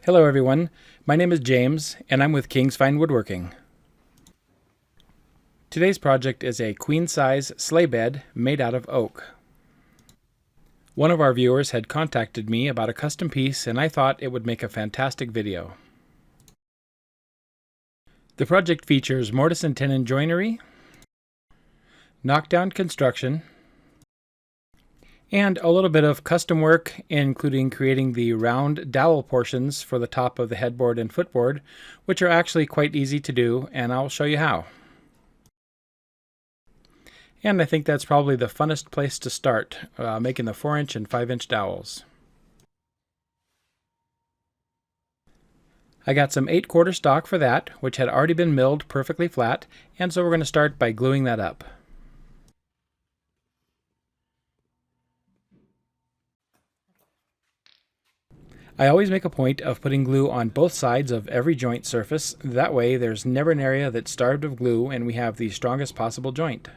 Hello everyone, my name is James and I'm with King's Fine Woodworking. Today's project is a queen-size sleigh bed made out of oak. One of our viewers had contacted me about a custom piece and I thought it would make a fantastic video. The project features mortise and tenon joinery, knockdown construction, and a little bit of custom work, including creating the round dowel portions for the top of the headboard and footboard, which are actually quite easy to do, and I'll show you how. And I think that's probably the funnest place to start, making the 4-inch and 5-inch dowels. I got some 8/4 stock for that, which had already been milled perfectly flat, and so we're going to start by gluing that up. I always make a point of putting glue on both sides of every joint surface. That way there's never an area that's starved of glue and we have the strongest possible joint.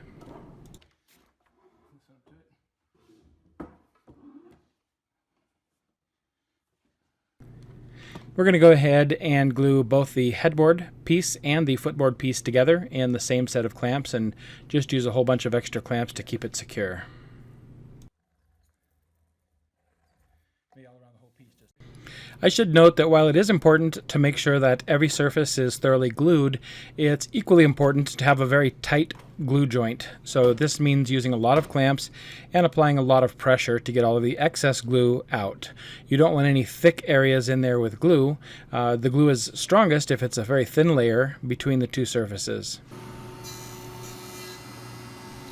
We're going to go ahead and glue both the headboard piece and the footboard piece together in the same set of clamps and just use a whole bunch of extra clamps to keep it secure. I should note that while it is important to make sure that every surface is thoroughly glued, it's equally important to have a very tight glue joint. So this means using a lot of clamps and applying a lot of pressure to get all of the excess glue out. You don't want any thick areas in there with glue. The glue is strongest if it's a very thin layer between the two surfaces.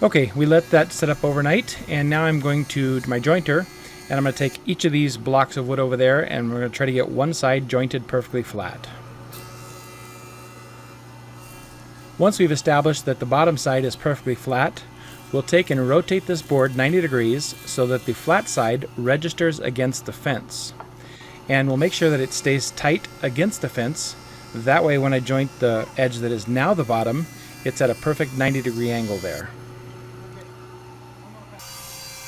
Okay, we let that set up overnight, and now I'm going to my jointer. And I'm going to take each of these blocks of wood over there and we're going to try to get one side jointed perfectly flat. Once we've established that the bottom side is perfectly flat, we'll take and rotate this board 90 degrees so that the flat side registers against the fence. And we'll make sure that it stays tight against the fence. That way when I joint the edge that is now the bottom, it's at a perfect 90-degree angle there.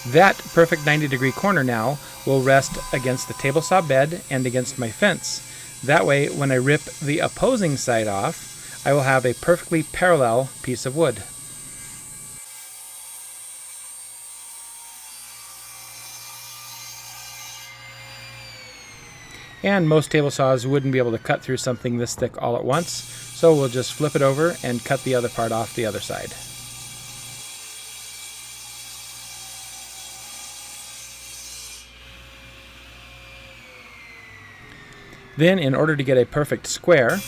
That perfect 90-degree corner now will rest against the table saw bed and against my fence. That way, when I rip the opposing side off, I will have a perfectly parallel piece of wood. And most table saws wouldn't be able to cut through something this thick all at once, so we'll just flip it over and cut the other part off the other side. Then, in order to get a perfect square,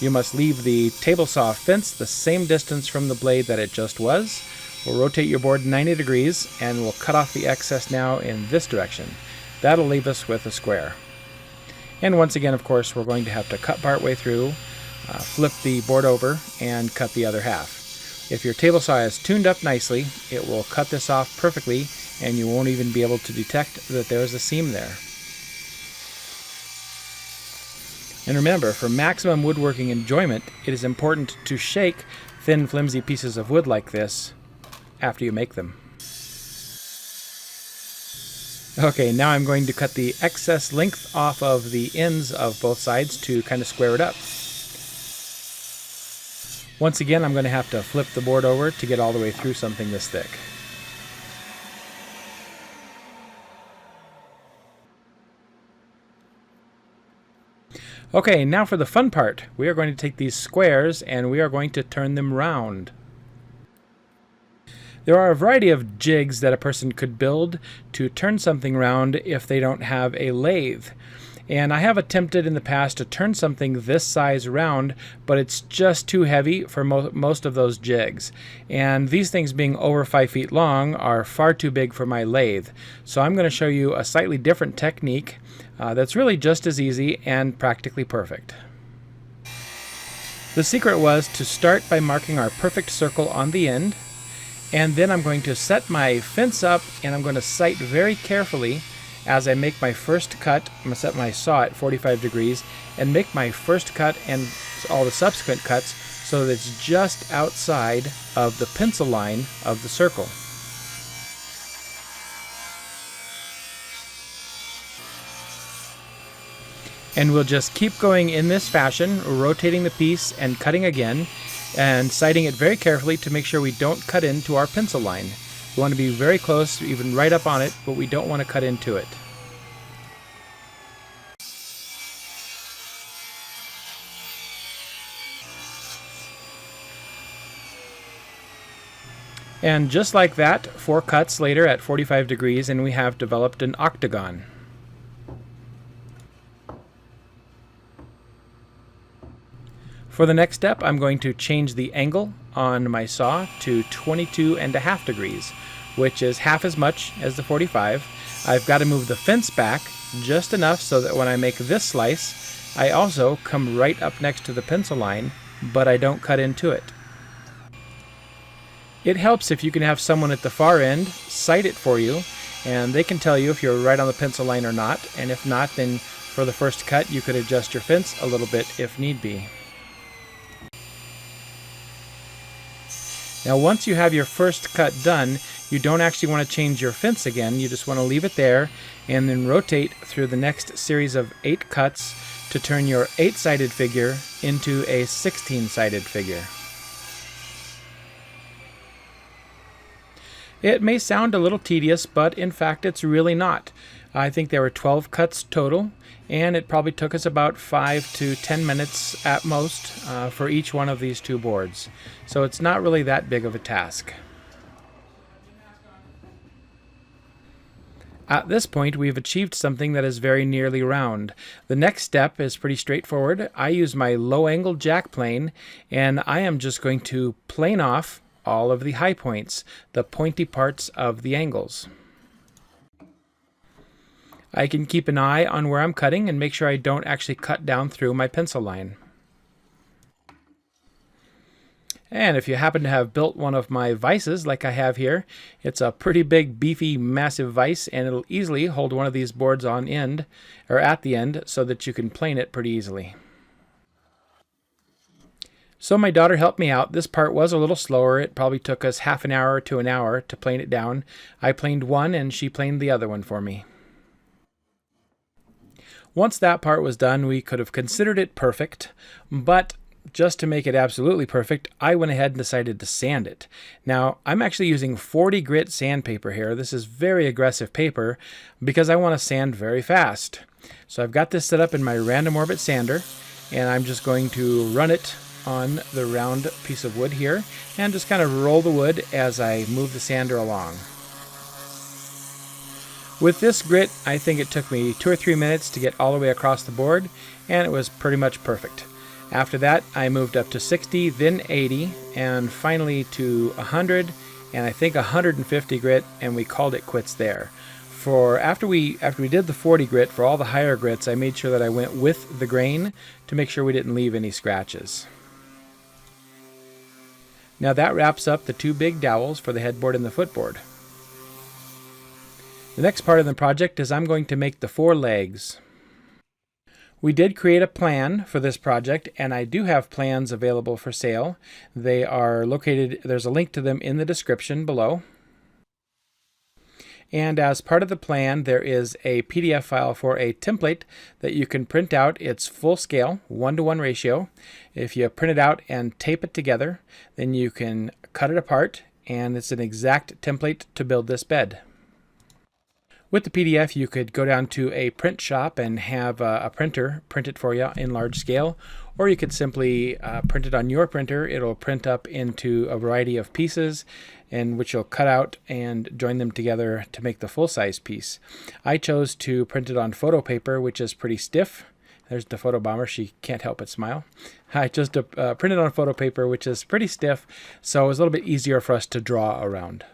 you must leave the table saw fence the same distance from the blade that it just was. We'll rotate your board 90 degrees and we'll cut off the excess now in this direction. That'll leave us with a square. And once again, of course, we're going to have to cut part way through, flip the board over, and cut the other half. If your table saw is tuned up nicely, it will cut this off perfectly and you won't even be able to detect that there is a seam there. And remember, for maximum woodworking enjoyment, it is important to shake thin, flimsy pieces of wood like this after you make them. Okay, now I'm going to cut the excess length off of the ends of both sides to kind of square it up. Once again, I'm going to have to flip the board over to get all the way through something this thick. Okay, now for the fun part. We are going to take these squares and we are going to turn them round. There are a variety of jigs that a person could build to turn something round if they don't have a lathe. And I have attempted in the past to turn something this size round, but it's just too heavy for most of those jigs. And these things being over 5 feet long are far too big for my lathe. So I'm going to show you a slightly different technique that's really just as easy and practically perfect. The secret was to start by marking our perfect circle on the end, and then I'm going to set my fence up and I'm going to sight very carefully as I make my first cut. I'm going to set my saw at 45 degrees and make my first cut and all the subsequent cuts so that it's just outside of the pencil line of the circle. And we'll just keep going in this fashion, rotating the piece and cutting again, and sighting it very carefully to make sure we don't cut into our pencil line. We want to be very close, even right up on it, but we don't want to cut into it. And just like that, 4 cuts later at 45 degrees, and we have developed an octagon. For the next step, I'm going to change the angle on my saw to 22.5 degrees, which is half as much as the 45. I've got to move the fence back just enough so that when I make this slice, I also come right up next to the pencil line, but I don't cut into it. It helps if you can have someone at the far end sight it for you, and they can tell you if you're right on the pencil line or not, and if not, then for the first cut you could adjust your fence a little bit if need be. Now once you have your first cut done, you don't actually want to change your fence again, you just want to leave it there and then rotate through the next series of 8 cuts to turn your 8-sided figure into a 16-sided figure. It may sound a little tedious, but in fact it's really not. I think there were 12 cuts total, and it probably took us about 5 to 10 minutes at most for each one of these 2 boards. So it's not really that big of a task. At this point, we've achieved something that is very nearly round. The next step is pretty straightforward. I use my low-angle jack plane, and I am just going to plane off all of the high points, the pointy parts of the angles. I can keep an eye on where I'm cutting and make sure I don't actually cut down through my pencil line. And if you happen to have built one of my vices like I have here, it's a pretty big, beefy, massive vise, and it'll easily hold one of these boards on end, or at the end, so that you can plane it pretty easily. So my daughter helped me out. This part was a little slower. It probably took us half an hour to an hour to plane it down. I planed one and she planed the other one for me. Once that part was done, we could have considered it perfect, but just to make it absolutely perfect, I went ahead and decided to sand it. Now, I'm actually using 40 grit sandpaper here. This is very aggressive paper because I want to sand very fast. So I've got this set up in my random orbit sander, and I'm just going to run it on the round piece of wood here and just kind of roll the wood as I move the sander along. With this grit, I think it took me 2 or 3 minutes to get all the way across the board, and it was pretty much perfect. After that, I moved up to 60, then 80, and finally to 100, and I think 150 grit, and we called it quits there. After we did the 40 grit, for all the higher grits, I made sure that I went with the grain to make sure we didn't leave any scratches. Now that wraps up the 2 big dowels for the headboard and the footboard. The next part of the project is I'm going to make the 4 legs. We did create a plan for this project, and I do have plans available for sale. They are located, there's a link to them in the description below. And as part of the plan, there is a PDF file for a template that you can print out. It's full scale, 1:1 ratio. If you print it out and tape it together, then you can cut it apart, and it's an exact template to build this bed. With the PDF, you could go down to a print shop and have a printer print it for you in large scale, or you could simply print it on your printer. It'll print up into a variety of pieces, and which you'll cut out and join them together to make the full-size piece. I chose to print it on photo paper, which is pretty stiff. There's the photo bomber. She can't help but smile. I just printed on photo paper, which is pretty stiff, so it was a little bit easier for us to draw around.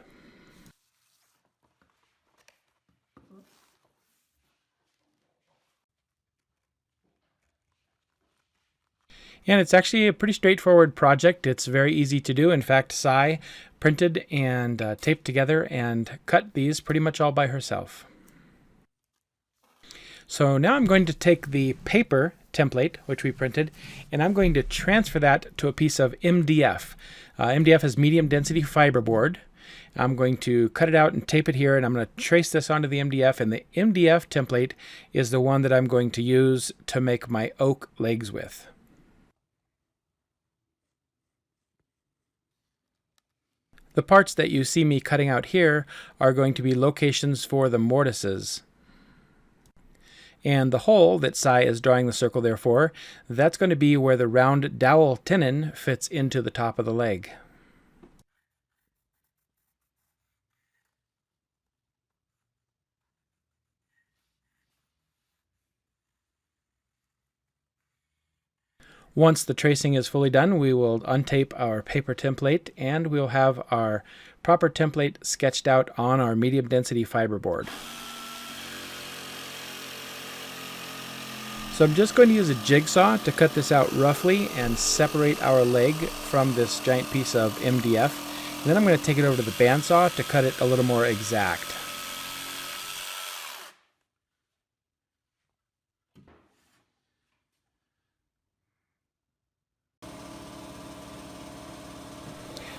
And it's actually a pretty straightforward project. It's very easy to do. In fact, Sai printed and taped together and cut these pretty much all by herself. So now I'm going to take the paper template, which we printed, and I'm going to transfer that to a piece of MDF. MDF is medium density fiberboard. I'm going to cut it out and tape it here, and I'm going to trace this onto the MDF, and the MDF template is the one that I'm going to use to make my oak legs with. The parts that you see me cutting out here are going to be locations for the mortises. And the hole that Cy is drawing the circle there for, that's going to be where the round dowel tenon fits into the top of the leg. Once the tracing is fully done, we will untape our paper template, and we'll have our proper template sketched out on our medium density fiberboard. So I'm just going to use a jigsaw to cut this out roughly and separate our leg from this giant piece of MDF. And then I'm going to take it over to the bandsaw to cut it a little more exact.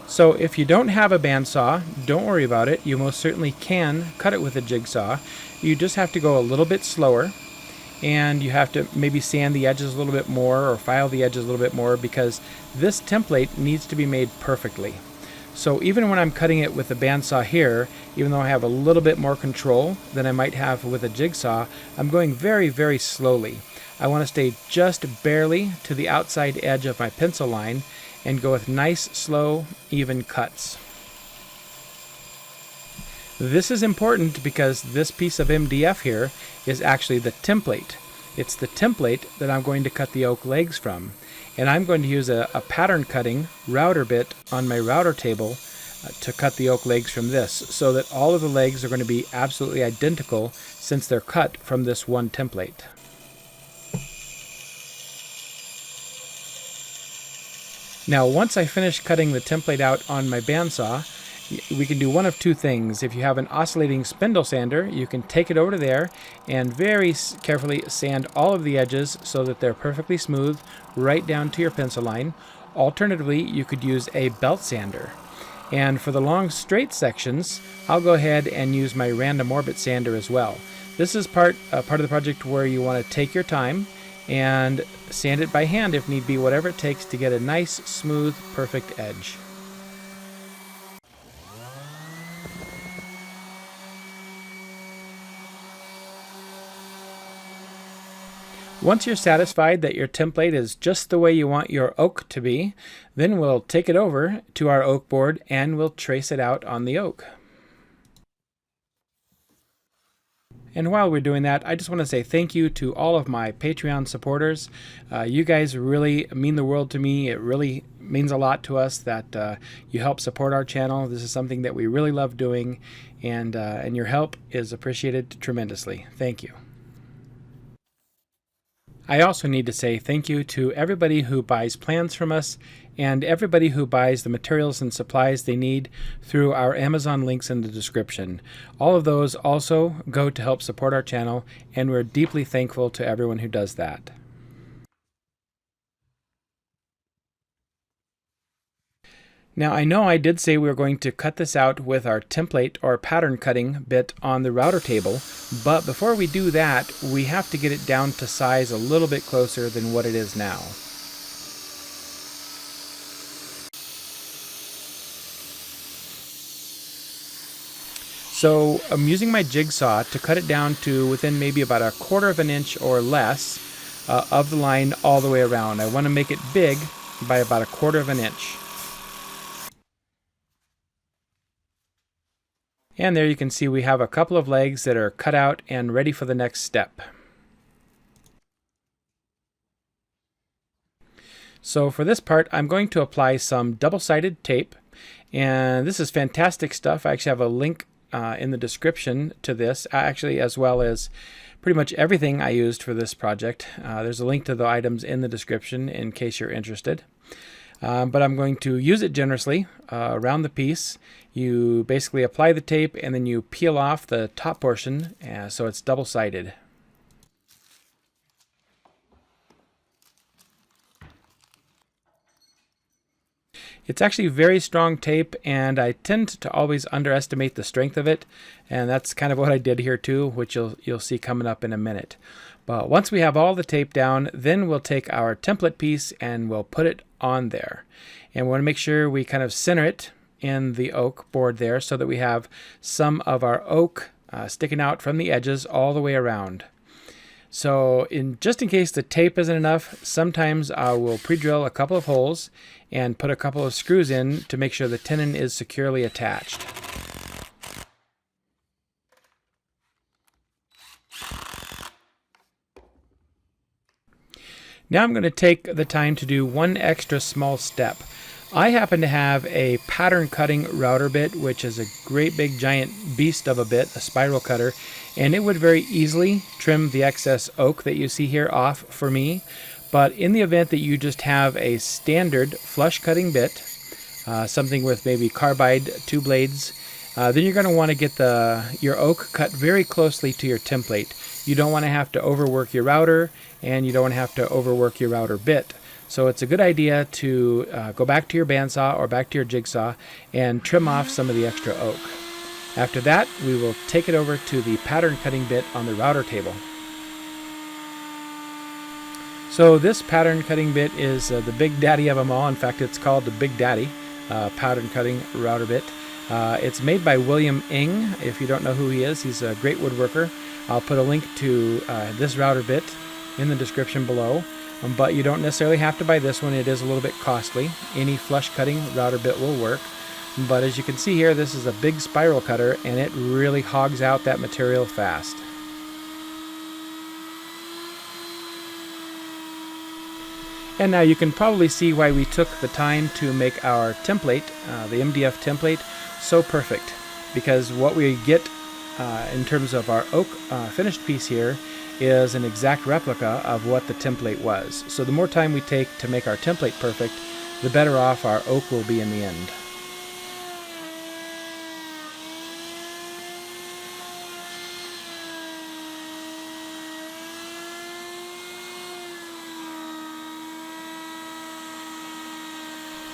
So if you don't have a bandsaw, don't worry about it. You most certainly can cut it with a jigsaw. You just have to go a little bit slower, and you have to maybe sand the edges a little bit more or file the edges a little bit more, because this template needs to be made perfectly. So even when I'm cutting it with the bandsaw here, even though I have a little bit more control than I might have with a jigsaw, I'm going very, very slowly. I want to stay just barely to the outside edge of my pencil line and go with nice, slow, even cuts. This is important because this piece of MDF here is actually the template. It's the template that I'm going to cut the oak legs from. And I'm going to use a pattern cutting router bit on my router table to cut the oak legs from this, so that all of the legs are going to be absolutely identical since they're cut from this one template. Now, once I finish cutting the template out on my bandsaw, we can do one of two things. If you have an oscillating spindle sander, you can take it over to there and very carefully sand all of the edges so that they're perfectly smooth right down to your pencil line. Alternatively, you could use a belt sander. And for the long straight sections, I'll go ahead and use my random orbit sander as well. This is part of the project where you want to take your time and sand it by hand if need be, whatever it takes to get a nice, smooth, perfect edge. Once you're satisfied that your template is just the way you want your oak to be, then we'll take it over to our oak board and we'll trace it out on the oak. And while we're doing that, I just want to say thank you to all of my Patreon supporters. You guys really mean the world to me. It really means a lot to us that you help support our channel. This is something that we really love doing, and your help is appreciated tremendously. Thank you. I also need to say thank you to everybody who buys plans from us and everybody who buys the materials and supplies they need through our Amazon links in the description. All of those also go to help support our channel, and we're deeply thankful to everyone who does that. Now, I know I did say we were going to cut this out with our template or pattern cutting bit on the router table, but before we do that, we have to get it down to size a little bit closer than what it is now. So I'm using my jigsaw to cut it down to within maybe about 1/4 of an inch or less of the line all the way around. I want to make it big by about 1/4 of an inch. And there you can see we have a couple of legs that are cut out and ready for the next step. So for this part, I'm going to apply some double-sided tape, and this is fantastic stuff. I actually have a link in the description to this, actually, as well as pretty much everything I used for this project. There's a link to the items in the description in case you're interested. But I'm going to use it generously around the piece. You basically apply the tape and then you peel off the top portion so it's double-sided. It's actually very strong tape, and I tend to always underestimate the strength of it, and that's kind of what I did here too, which you'll see coming up in a minute. But once we have all the tape down, then we'll take our template piece and we'll put it on there. And we want to make sure we kind of center it in the oak board there so that we have some of our oak sticking out from the edges all the way around. So just in case the tape isn't enough, sometimes I will pre-drill a couple of holes and put a couple of screws in to make sure the tenon is securely attached. Now I'm going to take the time to do one extra small step. I happen to have a pattern cutting router bit, which is a great big giant beast of a bit, a spiral cutter, and it would very easily trim the excess oak that you see here off for me. But in the event that you just have a standard flush cutting bit, something with maybe carbide 2 blades, then you're going to want to get your oak cut very closely to your template. You don't want to have to overwork your router, and you don't want to have to overwork your router bit. So it's a good idea to go back to your bandsaw or back to your jigsaw and trim off some of the extra oak. After that, we will take it over to the pattern cutting bit on the router table. So this pattern cutting bit is the big daddy of them all. In fact, it's called the Big Daddy pattern cutting router bit. It's made by William Ing. If you don't know who he is, he's a great woodworker. I'll put a link to this router bit in the description below. But you don't necessarily have to buy this one. It is a little bit costly. Any flush cutting router bit will work. But as you can see here, this is a big spiral cutter, and it really hogs out that material fast. And now you can probably see why we took the time to make our template, the MDF template, so perfect. Because what we get in terms of our oak finished piece here is an exact replica of what the template was. So the more time we take to make our template perfect, the better off our oak will be in the end.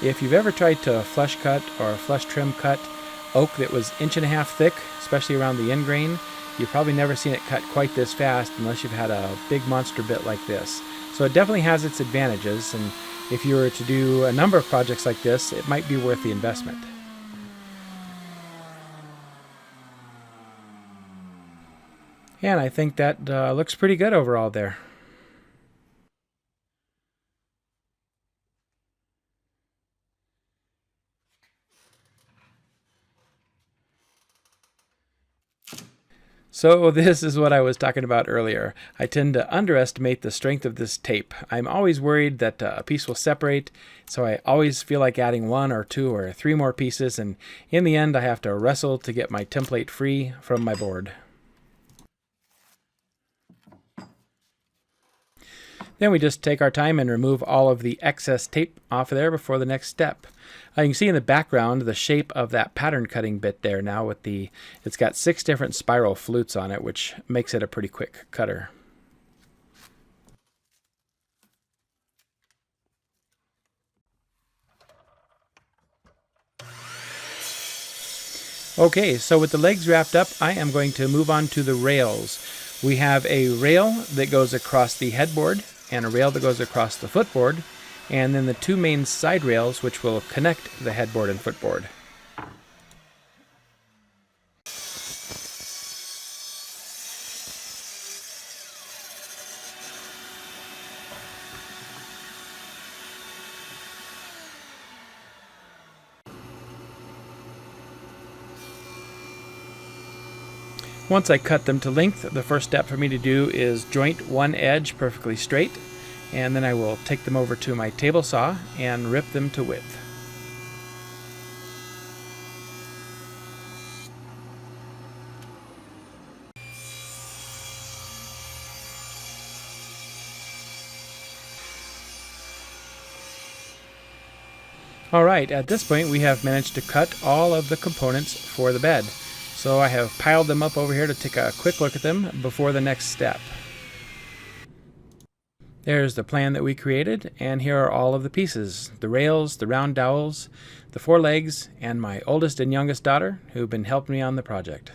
If you've ever tried to flush cut or flush trim cut oak that was 1.5 inches thick, especially around the end grain, you've probably never seen it cut quite this fast unless you've had a big monster bit like this. So it definitely has its advantages, and if you were to do a number of projects like this, it might be worth the investment. And I think that looks pretty good overall there. So this is what I was talking about earlier. I tend to underestimate the strength of this tape. I'm always worried that a piece will separate, so I always feel like adding 1 or 2 or 3 more pieces, and in the end I have to wrestle to get my template free from my board. Then we just take our time and remove all of the excess tape off of there before the next step. You can see in the background the shape of that pattern cutting bit there now with it's got 6 different spiral flutes on it, which makes it a pretty quick cutter. Okay, so with the legs wrapped up, I am going to move on to the rails. We have a rail that goes across the headboard and a rail that goes across the footboard, and then the 2 main side rails which will connect the headboard and footboard. Once I cut them to length, the first step for me to do is joint one edge perfectly straight, and then I will take them over to my table saw and rip them to width. Alright, at this point we have managed to cut all of the components for the bed. So I have piled them up over here to take a quick look at them before the next step. There's the plan that we created, and here are all of the pieces: the rails, the round dowels, the 4 legs, and my oldest and youngest daughter, who've been helping me on the project.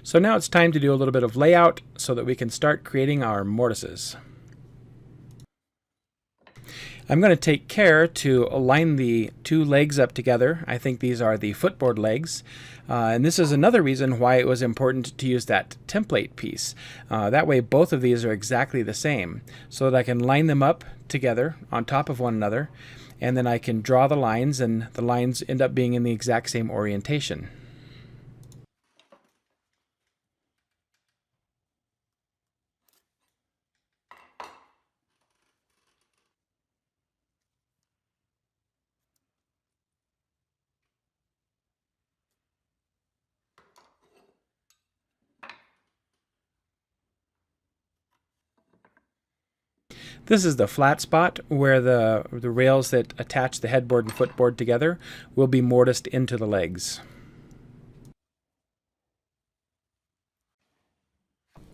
So now it's time to do a little bit of layout so that we can start creating our mortises. I'm going to take care to align the 2 legs up together. I think these are the footboard legs. And this is another reason why it was important to use that template piece. That way both of these are exactly the same, so that I can line them up together on top of one another, and then I can draw the lines, and the lines end up being in the exact same orientation. This is the flat spot where the rails that attach the headboard and footboard together will be mortised into the legs.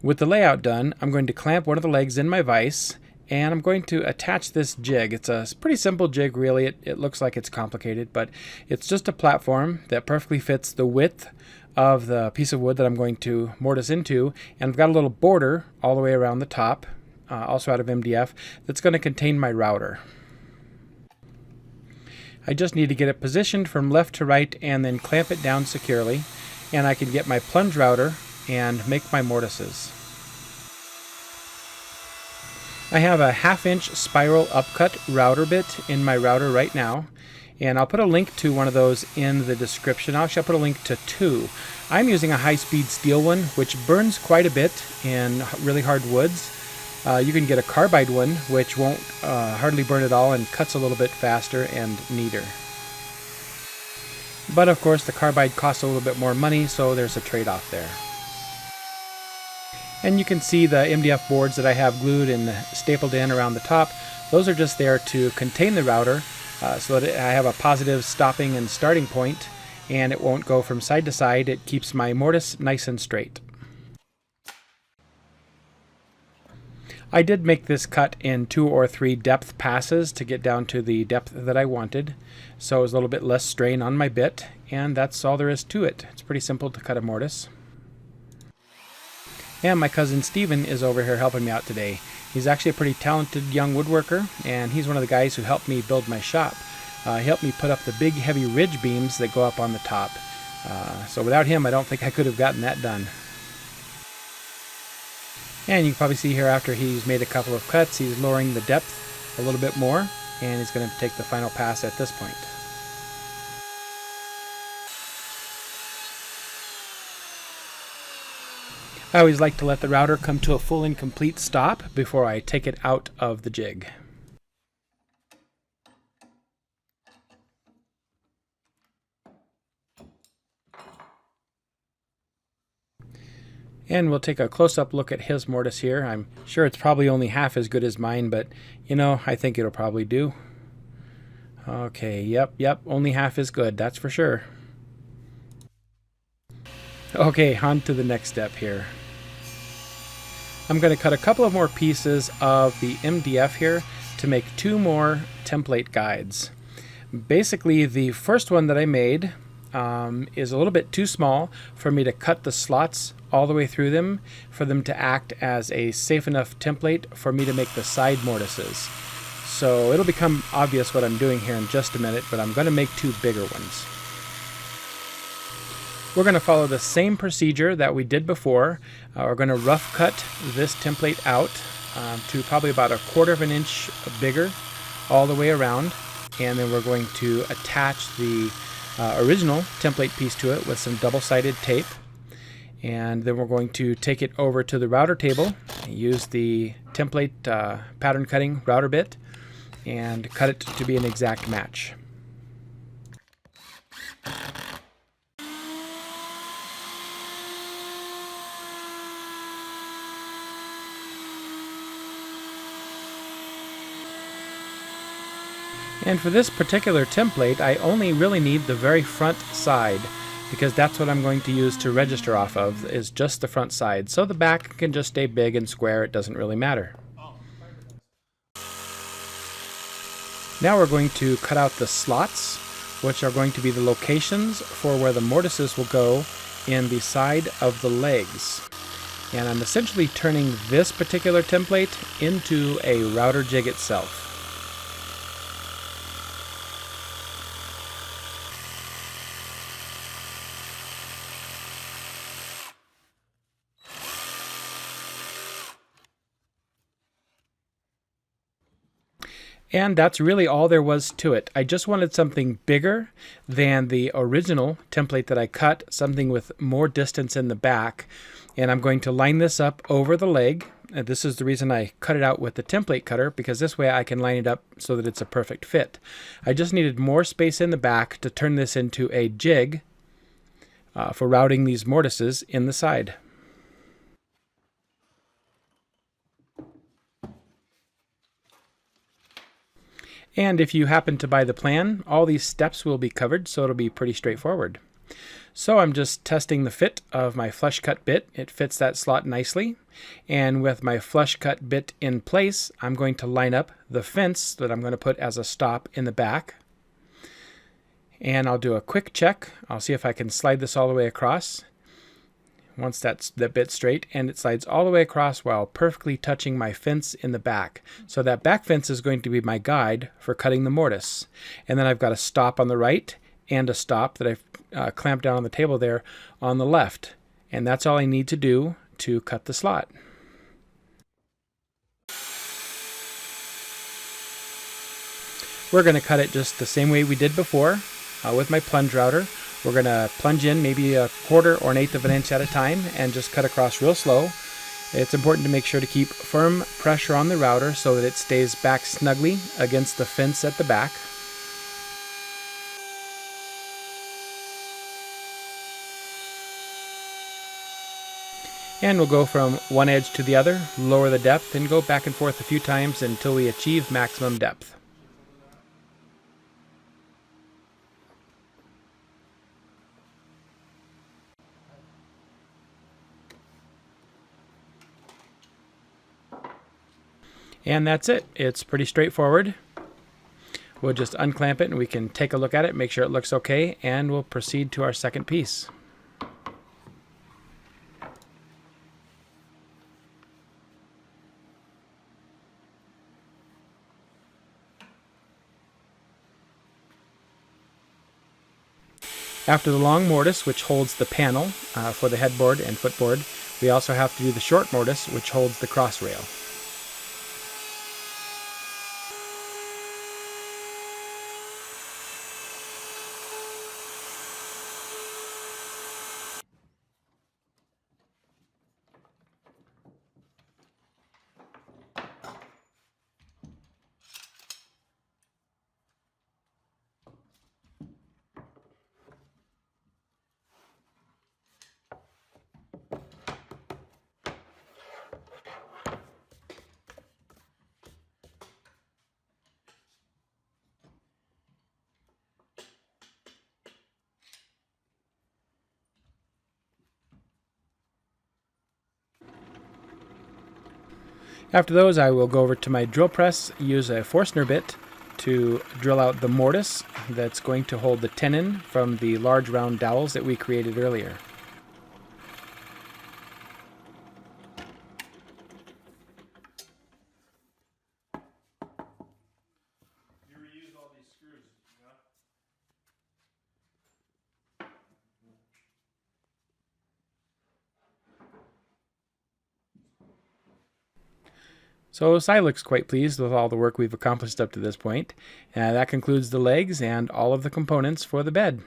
With the layout done, I'm going to clamp one of the legs in my vise, and I'm going to attach this jig. It's a pretty simple jig, really. It looks like it's complicated, but it's just a platform that perfectly fits the width of the piece of wood that I'm going to mortise into, and I've got a little border all the way around the top, also out of MDF, that's going to contain my router. I just need to get it positioned from left to right and then clamp it down securely, and I can get my plunge router and make my mortises. I have a 1/2 inch spiral upcut router bit in my router right now, and I'll put a link to one of those in the description. Actually, I'll put a link to 2. I'm using a high-speed steel one, which burns quite a bit in really hard woods. You can get a carbide one, which won't hardly burn at all and cuts a little bit faster and neater. But of course, the carbide costs a little bit more money, so there's a trade-off there. And you can see the MDF boards that I have glued and stapled in around the top. Those are just there to contain the router so that I have a positive stopping and starting point, and it won't go from side to side. It keeps my mortise nice and straight. I did make this cut in 2 or 3 depth passes to get down to the depth that I wanted, so it was a little bit less strain on my bit, and that's all there is to it. It's pretty simple to cut a mortise. And my cousin Steven is over here helping me out today. He's actually a pretty talented young woodworker, and he's one of the guys who helped me build my shop. He helped me put up the big heavy ridge beams that go up on the top. So without him, I don't think I could have gotten that done. And you can probably see here after he's made a couple of cuts, he's lowering the depth a little bit more, and he's going to take the final pass at this point. I always like to let the router come to a full and complete stop before I take it out of the jig. And we'll take a close-up look at his mortise here. I'm sure it's probably only half as good as mine, but you know, I think it'll probably do. Okay, yep, only half is good, that's for sure. Okay, on to the next step here. I'm going to cut a couple of more pieces of the MDF here to make 2 more template guides. Basically, the first one that I made is a little bit too small for me to cut the slots all the way through them for them to act as a safe enough template for me to make the side mortises. So it'll become obvious what I'm doing here in just a minute, but I'm going to make 2 bigger ones. We're going to follow the same procedure that we did before. We're going to rough cut this template out to probably about 1/4 inch bigger all the way around, and then we're going to attach the original template piece to it with some double-sided tape, and then we're going to take it over to the router table, use the template pattern cutting router bit, and cut it to be an exact match. And for this particular template, I only really need the very front side. because that's what I'm going to use to register off of, is just the front side. So the back can just stay big and square, it doesn't really matter. Now we're going to cut out the slots, which are going to be the locations for where the mortises will go in the side of the legs. And I'm essentially turning this particular template into a router jig itself. And that's really all there was to it. I just wanted something bigger than the original template that I cut, something with more distance in the back. And I'm going to line this up over the leg. And this is the reason I cut it out with the template cutter, because this way I can line it up so that it's a perfect fit. I just needed more space in the back to turn this into a jig for routing these mortises in the side. And if you happen to buy the plan, all these steps will be covered, so it'll be pretty straightforward. So I'm just testing the fit of my flush cut bit. It fits that slot nicely. And with my flush cut bit in place, I'm going to line up the fence that I'm going to put as a stop in the back. And I'll do a quick check. I'll see if I can slide this all the way across. Once that's the bit straight, and it slides all the way across while perfectly touching my fence in the back. So that back fence is going to be my guide for cutting the mortise. And then I've got a stop on the right and a stop that I've clamped down on the table there on the left. And that's all I need to do to cut the slot. We're going to cut it just the same way we did before with my plunge router. We're going to plunge in maybe a quarter or an eighth of an inch at a time and just cut across real slow. It's important to make sure to keep firm pressure on the router so that it stays back snugly against the fence at the back. And we'll go from one edge to the other, lower the depth, and go back and forth a few times until we achieve maximum depth. And that's it. It's pretty straightforward. We'll just unclamp it and we can take a look at it, make sure it looks okay, and we'll proceed to our second piece. After the long mortise, which holds the panel for the headboard and footboard, we also have to do the short mortise, which holds the cross rail. After those, I will go over to my drill press, use a Forstner bit to drill out the mortise that's going to hold the tenon from the large round dowels that we created earlier. You reuse all these screws, yeah? So Cy looks quite pleased with all the work we've accomplished up to this point. That concludes the legs and all of the components for the bed.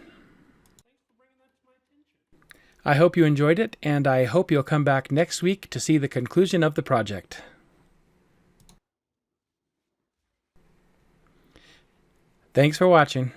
I hope you enjoyed it, and I hope you'll come back next week to see the conclusion of the project. Thanks for watching.